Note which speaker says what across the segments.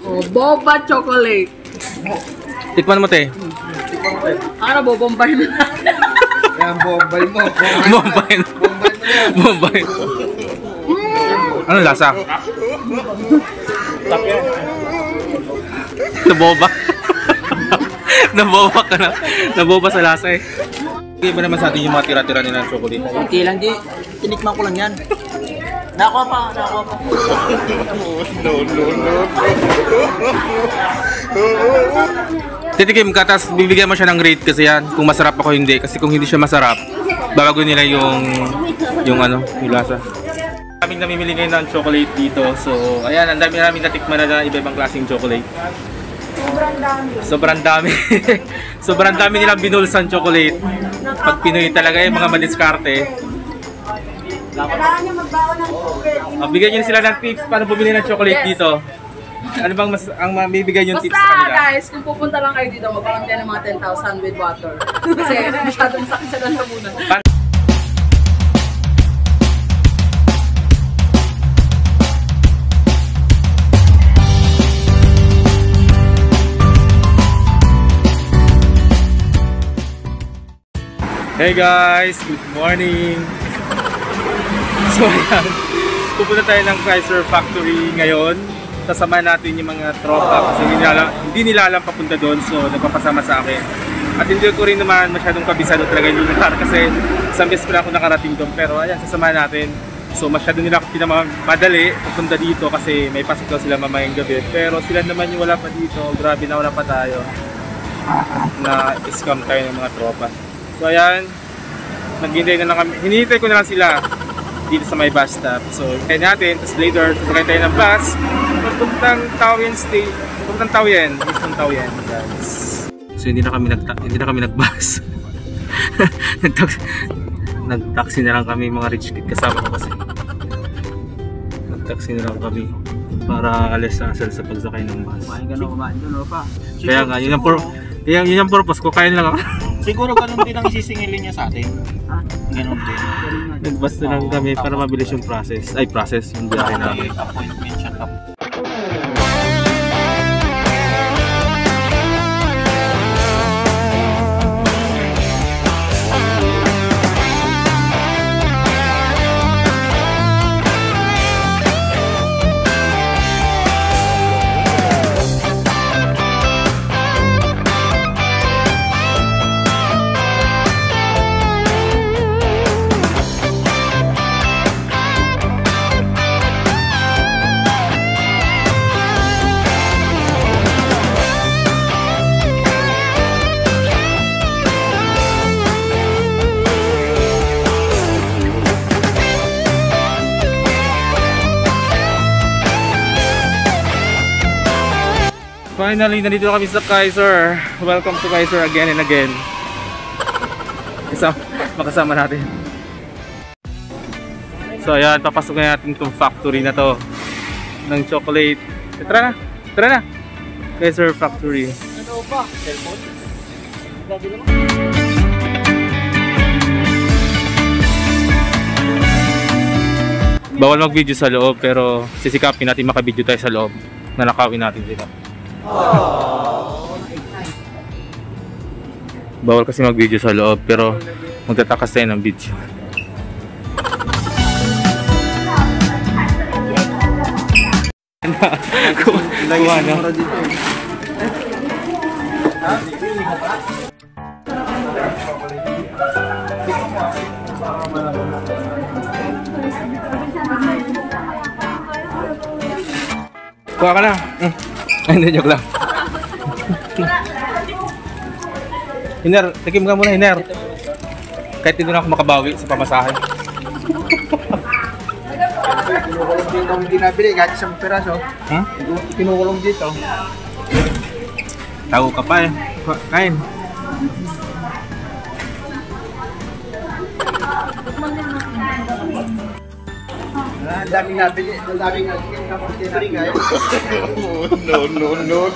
Speaker 1: Oh, boba chocolate.
Speaker 2: Tikman mo, te.
Speaker 1: Ano, bobombay na.
Speaker 3: Yan, bombay mo.
Speaker 2: Bombay. Bombay. Ano lasa? Naboba. Naboba ka na. Naboba sa lasa eh. Hindi ba naman sa atin yung mga tira-tira nila ng chocolate?
Speaker 4: Hindi lang, di. Tinikman ko lang yan. Nakuha pa.
Speaker 3: No.
Speaker 2: Titikim ka, tapos bibigyan mo siya ng rate kasi yan. Kung masarap ako hindi. Kasi kung hindi siya masarap, babago nila yung lasa. Kaming namimili ngayon ng chocolate dito. So, ayan, ang dami namin natikman na iba-ibang klaseng chocolate. Sobrang dami. Sobrang dami nilang binulsan chocolate. Pag Pinoy talaga yung mga madiskarte.
Speaker 1: Kailangan niya magbawa ng chocolate.
Speaker 2: Bigyan niyo sila ng tips paano bumili ng chocolate dito. Ano bang ang mabibigay yung tips sa
Speaker 1: Basta
Speaker 2: kanila?
Speaker 1: guys, kung pupunta lang kayo dito, magkaroon ng mga 10,000 with water. Kasi masyadong sakit sa lalamunan.
Speaker 2: Hey guys, good morning. So ayan, pupunta tayo ng Chrysler Factory ngayon. Kasama natin yung mga tropa kasi hindi nila alam papunta doon, so nagpapasama sa akin. At hindi ko rin naman masyadong kabisado talaga yung lugar kasi isang beses pa ako nakarating doon. Pero ayan, sasama natin. So masyado nila madali pupunta dito kasi may pasok daw sila mamayang gabi. Pero sila naman yung wala pa dito. Grabe na wala pa tayo. Na scam tayo ng mga tropa. So ayan, naghihintay na lang kami. Hinihintay ko na lang sila dito sa may bus stop. So hintayin natin, tapos later sasakay tayo ng bus papuntang Taoyuan State, papuntang Taoyuan, mismong Taoyuan, guys. So hindi na kami nag-bus. Nag-taxi na lang kami, mga rich kid kasama ko kasi. Nag-taxi na lang kami para alis sa asal sa pagsakay ng bus.
Speaker 4: Kumain doon pa.
Speaker 2: Kaya nga, yun ang purpose ko, kain lang ako.
Speaker 4: Siguro ganun din ang isisingilin niya sa atin. Ganun din.
Speaker 2: Nag-bus na lang kami para mabilis yung process, yung biyahe namin.
Speaker 4: Appointment siya tapos.
Speaker 2: Finally, nandito kami sa Chrysler. Welcome to Chrysler again and again. Makasama natin. So ayan, papasok na natin itong factory na to ng chocolate. Tara na! Chrysler Factory.
Speaker 4: Ano ba? Cellphone?
Speaker 2: Bawal mag-video sa loob pero sisikapin natin maka-video tayo sa loob. Nanakawin natin sila. Bawal kasi mag-video sa loob pero magtatakas tayo ng video. Kuha na. Kuha ka na. Hindi, joke lang. Hiner, tikim ka muna, Hiner. Kahit hindi na ako makabawi sa pamasahe.
Speaker 3: Kinukulong dito ang hindi nabili, kahit isang piraso. Kinukulong dito.
Speaker 2: Tago ka pa eh. Kain.
Speaker 3: Ang daming nabili, ang daming nabili. No.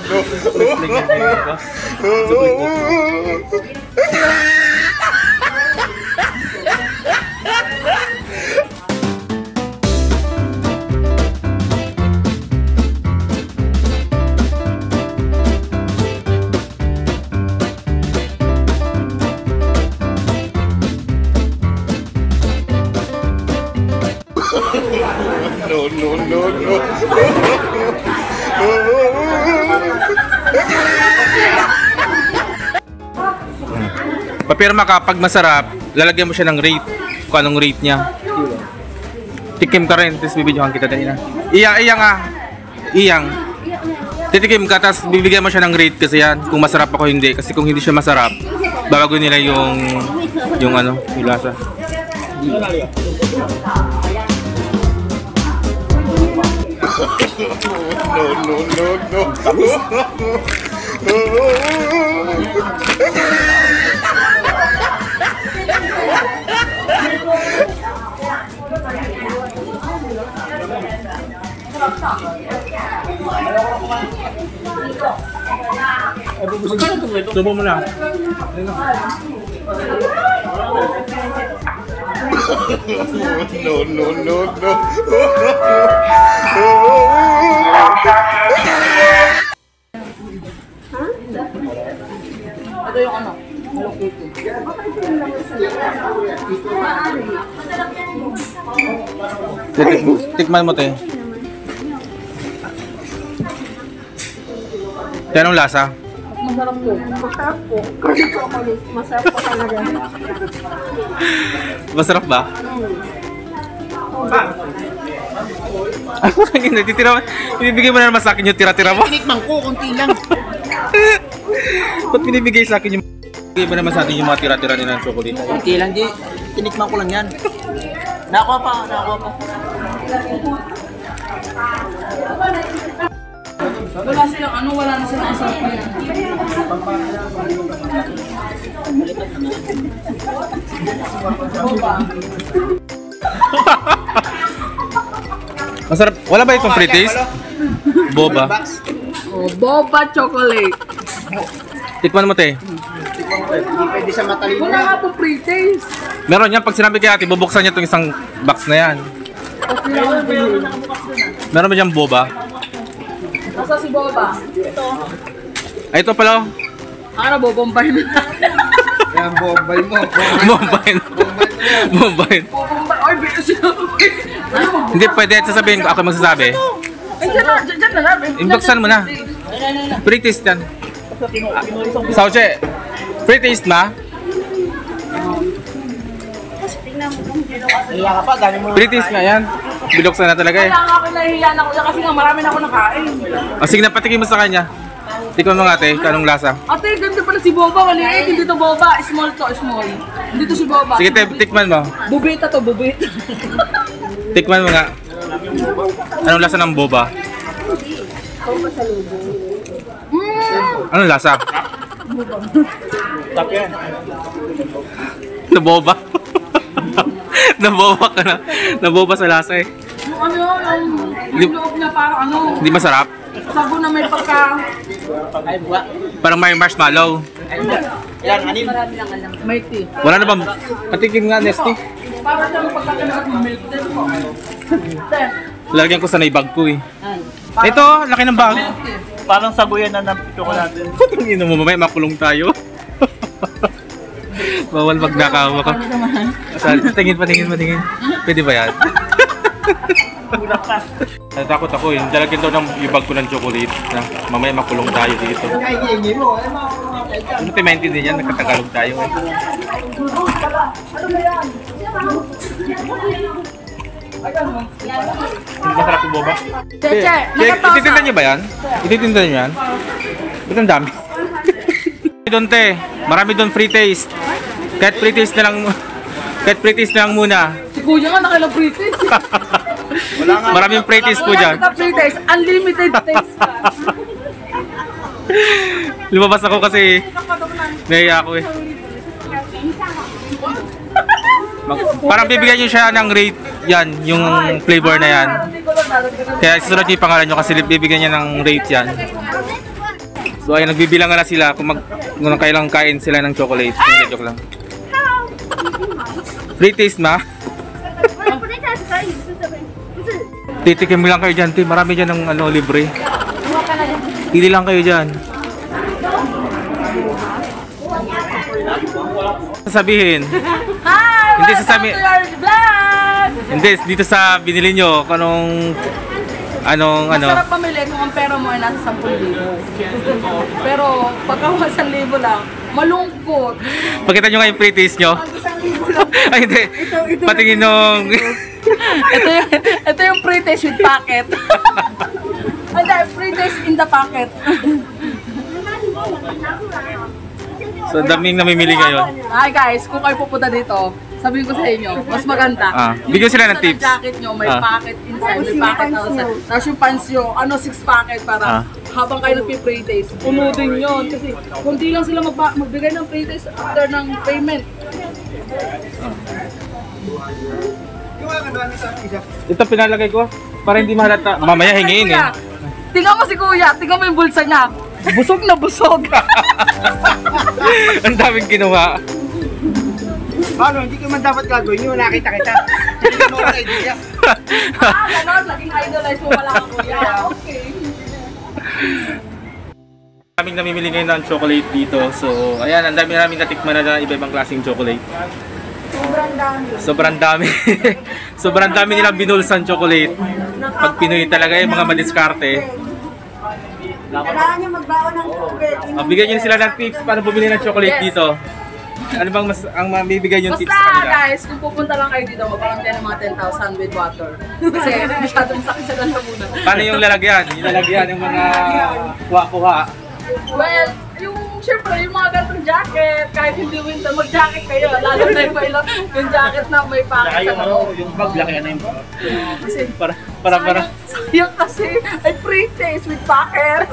Speaker 2: Papirma ka, pag masarap, lalagyan mo siya ng rate. Kung anong rate niya. Tikim ka rin, tapos bibidyohan kita dali na. Iyang nga. Iyang. Titikim ka, tapos bibigyan mo siya ng rate kasi yan. Kung masarap ako hindi. Kasi kung hindi siya masarap, babagoy nila yung ano, yung lasa. Subo mo lang.
Speaker 1: Ito yung ano,
Speaker 2: Tikman mo, te. Anong lasa?
Speaker 1: masarap po.
Speaker 5: Masarap po. Kasi chocolate. Masarap po talaga.
Speaker 2: Masarap ba? Natitira mo. Binibigay mo na naman sa akin yung tira-tira mo.
Speaker 4: Tinikman ko, konti lang.
Speaker 2: Ba't binibigay sa akin yung... Binibigay mo naman sa atin yung mga tira-tira nila ng chocolate.
Speaker 4: Konti lang, di. Tinikman ko lang yan. Nakuha pa.
Speaker 1: Wala silang ano, wala na silang asap yan.
Speaker 2: Masarap. Wala ba itong free taste? Boba.
Speaker 1: Oh, boba chocolate.
Speaker 2: Tikman mo, te.
Speaker 3: Hindi pwede sa matalino.
Speaker 1: Wala nga po pre-taste.
Speaker 2: Meron yan. Pag sinabi kay ate, bubuksan niya itong isang box na yan. Meron ba dyan boba?
Speaker 1: Nasa si boba?
Speaker 2: Ay, ito pala.
Speaker 1: Ano, bobombay na.
Speaker 3: Yan, bombay mo.
Speaker 2: Bombay. Bombay.
Speaker 1: Bobombay. Ay, bilis siya.
Speaker 2: Hindi pwede sasabihin ko. Ako magsasabi.
Speaker 1: Ay, dyan na lang.
Speaker 2: Inbuksan mo na. Free taste yan. Sauche. Free taste ma?
Speaker 4: Iya ka pa, dami mo.
Speaker 2: Free taste nga yan. Biloksan na talaga eh.
Speaker 1: Kaya nga ako nahihiyan ako dyan kasi nga marami na ako nakain.
Speaker 2: Sige na, patikin mo sa kanya. Tikman mo nga ate, kanong lasa.
Speaker 1: Ate, ganda pala si Boba. Maliit, hindi to Boba. Small to, small. Hindi to si Boba.
Speaker 2: Sige te, tikman mo.
Speaker 1: Bubita to, bubita.
Speaker 2: Tikman mo nga. Anong lasa ng boba? Anong lasa?
Speaker 4: Tap yan.
Speaker 2: Naboba. Naboba ka na. Naboba sa lasa eh.
Speaker 1: Yung ano yung loob niya parang ano,
Speaker 2: Hindi masarap.
Speaker 1: sabo na may pagka...
Speaker 4: Ay, buwa.
Speaker 2: Parang may marshmallow.
Speaker 4: Yan, anin.
Speaker 1: May tea.
Speaker 2: Wala na bang... Patikim nga, Nesty.
Speaker 1: Parang siyang pagkakanakat ng milk tea po.
Speaker 2: Lalagyan ko sa naibag ko eh. Ito, laki ng bag.
Speaker 4: Parang sabuyan na ng chocolate.
Speaker 2: Putang ina mo, mamaya makulong tayo. Bawal magnakawa ka. Tingin. Pwede ba yan? Natakot ako yun. Lalagyan daw ng yung bag ko ng chocolate na mamaya makulong tayo dito.
Speaker 3: Ay, hindi mo.
Speaker 2: Ano tayo maintindihan yan? Nagkatagalog tayo eh. Hindi masarap yung boba?
Speaker 1: Cheche, nakatosa.
Speaker 2: Ititinda niyo ba yan? Ititinda niyo yan? Ba't ang dami? Doon te, marami doon free taste. Kahit free taste na lang muna.
Speaker 1: Si Kuya nga nakailang free taste.
Speaker 2: Maraming free taste po dyan.
Speaker 1: Wala free taste, unlimited taste pa.
Speaker 2: Lumabas ako kasi nahiya ako eh. Parang bibigyan niyo siya ng rate yan, yung flavor na yan. Kaya susunod niyo yung pangalan niyo kasi bibigyan niya ng rate yan. So ayun, nagbibilang na sila kung kailang kain sila ng chocolate. Hindi, joke lang. Free taste ma? Titikim mo lang kayo dyan, Tim. Marami dyan ng ano, libre. Pili lang kayo dyan. Sasabihin.
Speaker 1: Hi!
Speaker 2: Hindi
Speaker 1: Welcome
Speaker 2: sasabi-
Speaker 1: to your vlog!
Speaker 2: Hindi, dito sa binili nyo, anong
Speaker 1: Masarap pamili kung ang pera mo ay nasa 10,000. Pero pagka 1,000 lang, malungkot.
Speaker 2: Pakita nyo nga yung pre-taste nyo. Ay, hindi. Patingin nung...
Speaker 1: ito yung pre-taste with packet. Hindi, pre-taste in the packet.
Speaker 2: So, daming namimili ngayon.
Speaker 1: Hi guys, kung kayo pupunta dito, sabihin ko sa inyo, mas maganda.
Speaker 2: Bigyan sila ng tips.
Speaker 1: Yung jacket nyo, may packet inside, may packet outside. Tapos yung pants nyo, 6 packet para habang kayo nagpi-pre-taste, puno din yun. Kasi kung di lang sila magbigay ng pre-taste after ng payment.
Speaker 2: Ito pinalagay ko para hindi mahalata. Mamaya hingiin eh.
Speaker 1: Tingnan mo si kuya, tingnan mo yung bulsa niya. Busog na busog.
Speaker 2: Ang daming kinuha.
Speaker 3: Paano? Hindi ko man dapat gagawin yun. Nakita kita. Hindi mo ako idea.
Speaker 1: Ganon, naging idolize mo pala ako kuya. Okay.
Speaker 2: Daming namimili ngayon ng chocolate dito. So, ayan, ang dami namin natikman na iba-ibang klaseng chocolate. Sobrang dami. Sobrang dami nilang binulsan chocolate. Pag Pinoy talaga yung mga madiskarte.
Speaker 5: Kailangan niya magbawa ng tubig.
Speaker 2: Bigyan nyo sila ng tips paano bumili ng chocolate dito. Ano bang mas ang mabibigay yung tips sa
Speaker 1: Basta
Speaker 2: kanila?
Speaker 1: guys, kung pupunta lang kayo dito, magkaroon tayo ng mga 10,000 with water. Kasi masyadong sakit sa lalamunan.
Speaker 2: Paano yung lalagyan? Yung lalagyan yung mga kuha-kuha.
Speaker 1: Well, syempre, yung mga ganitong jacket, kahit hindi winter, mag-jacket kayo. Lalo na yung jacket na may packet sa loob.
Speaker 4: Yung bag, laki na yung bag.
Speaker 1: Kasi,
Speaker 2: Para.
Speaker 1: sayang kasi, ay pre-taste with packet.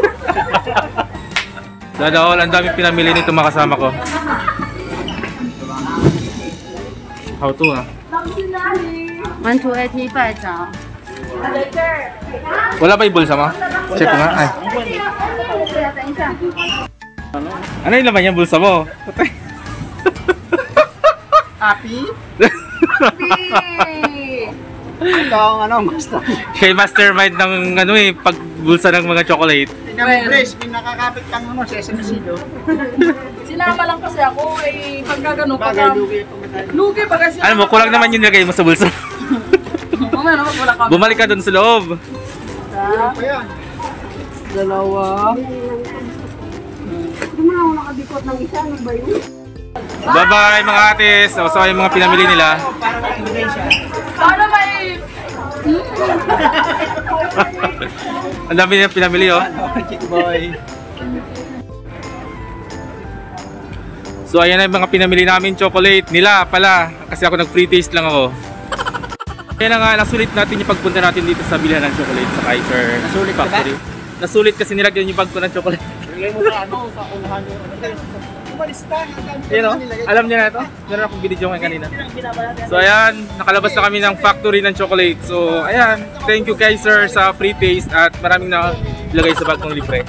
Speaker 2: Dadawal, ang dami pinamili nito mga kasama ko. How to
Speaker 5: 1285张。
Speaker 2: Wala ba yung bulsa mo? Check ko nga. Ay. Ano yung laman yung bulsa mo?
Speaker 3: Happy?
Speaker 1: Happy!
Speaker 3: Ito ang master.
Speaker 2: Siya yung mastermind ng pagbulsa ng mga chocolate.
Speaker 3: Tingnan mo, Grace, may nakakapit kang sesame seed.
Speaker 1: Sinama lang kasi ako, ay pagka gano'n,
Speaker 3: Bagay, lugi ito madali.
Speaker 1: lugi pagka sinama.
Speaker 2: Ano mo, kulang naman yung nilagay mo sa bulsa.
Speaker 1: Mamaya naman, wala ka.
Speaker 2: Bumalik ka dun sa loob.
Speaker 3: Ano yan?
Speaker 1: Dalawa.
Speaker 5: Hindi mo na ako nakabikot ng isa. Ano ba yun?
Speaker 2: Bye-bye mga atis. So yung mga pinamili nila.
Speaker 3: Para walang ebidensya.
Speaker 1: Sana may...
Speaker 2: Ang dami nilang pinamili oh.
Speaker 3: Chick boy.
Speaker 2: So ayan na yung mga pinamili namin chocolate nila pala. Kasi ako nag-free taste lang ako. Kaya na nga, nasulit natin yung pagpunta natin dito sa bilihan ng chocolate sa Kaiser
Speaker 3: Nasulit ka ba?
Speaker 2: Factory. Nasulit kasi nilagyan yung bag ko ng chocolate.
Speaker 3: Bigay mo sa sa unahan yung umalis ka.
Speaker 2: Ayan o, alam niya na ito. Meron akong binidyo ngayon kanina. So ayan, nakalabas na kami ng factory ng chocolate. So ayan, thank you Kaiser sa free taste at maraming na ilagay sa bag kong libre.